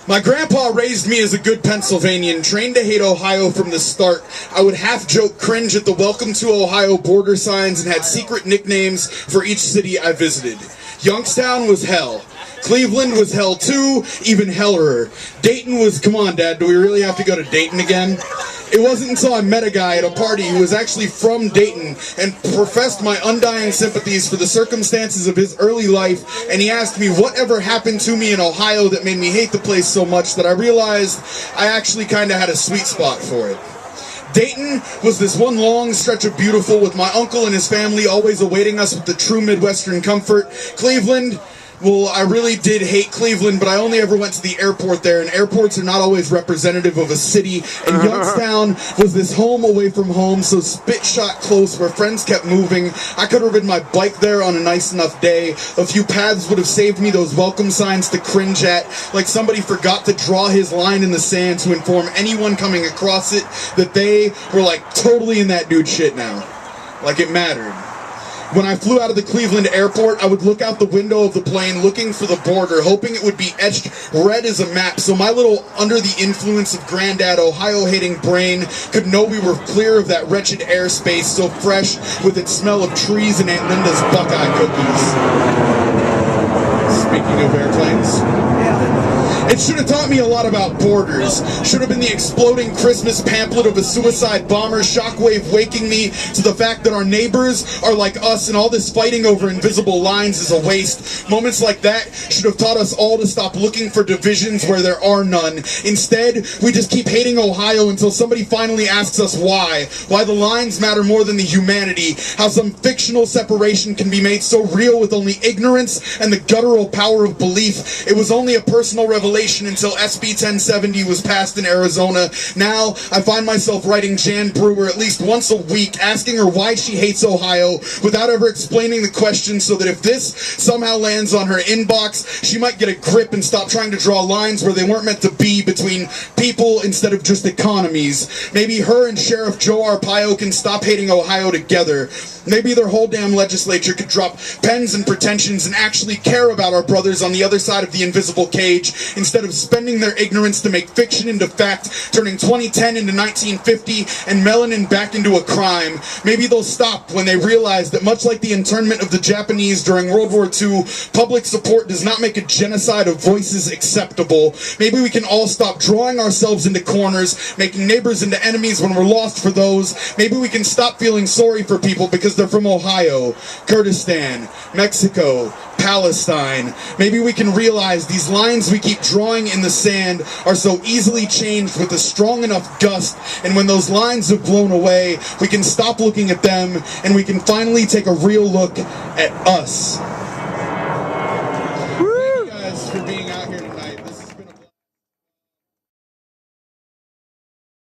My grandpa raised me as a good Pennsylvanian, trained to hate Ohio from the start. I would half-joke cringe at the Welcome to Ohio border signs and had secret nicknames for each city I visited. Youngstown was hell. Cleveland was hell too, even hellerer. Dayton was, come on Dad, do we really have to go to Dayton again? It wasn't until I met a guy at a party who was actually from Dayton and professed my undying sympathies for the circumstances of his early life, and he asked me whatever happened to me in Ohio that made me hate the place so much that I realized I actually kind of had a sweet spot for it. Dayton was this one long stretch of beautiful with my uncle and his family always awaiting us with the true Midwestern comfort. Cleveland, well, I really did hate Cleveland, but I only ever went to the airport there, and airports are not always representative of a city. And Youngstown was this home away from home, so spit shot close where friends kept moving. I could have ridden my bike there on a nice enough day. A few paths would have saved me those welcome signs to cringe at, like somebody forgot to draw his line in the sand to inform anyone coming across it that they were like totally in that dude's shit now. Like it mattered. When I flew out of the Cleveland airport, I would look out the window of the plane looking for the border, hoping it would be etched red as a map so my little under the influence of granddad Ohio-hating brain could know we were clear of that wretched airspace so fresh with its smell of trees and Aunt Linda's Buckeye cookies. Speaking of airplanes. It should have taught me a lot about borders. Should have been the exploding Christmas pamphlet of a suicide bomber shockwave waking me to the fact that our neighbors are like us and all this fighting over invisible lines is a waste. Moments like that should have taught us all to stop looking for divisions where there are none. Instead, we just keep hating Ohio until somebody finally asks us why. Why the lines matter more than the humanity. How some fictional separation can be made so real with only ignorance and the guttural power of belief. It was only a personal revelation until SB 1070 was passed in Arizona. Now, I find myself writing Jan Brewer at least once a week, asking her why she hates Ohio, without ever explaining the question, so that if this somehow lands on her inbox, she might get a grip and stop trying to draw lines where they weren't meant to be between people instead of just economies. Maybe her and Sheriff Joe Arpaio can stop hating Ohio together. Maybe their whole damn legislature could drop pens and pretensions and actually care about our brothers on the other side of the invisible cage, instead of spending their ignorance to make fiction into fact, turning 2010 into 1950 and melanin back into a crime. Maybe they'll stop when they realize that much like the internment of the Japanese during World War II, public support does not make a genocide of voices acceptable. Maybe we can all stop drawing ourselves into corners, making neighbors into enemies when we're lost for those. Maybe we can stop feeling sorry for people because they're from Ohio, Kurdistan, Mexico, Palestine. Maybe we can realize these lines we keep drawing in the sand are so easily changed with a strong enough gust, and when those lines have blown away, we can stop looking at them and we can finally take a real look at us.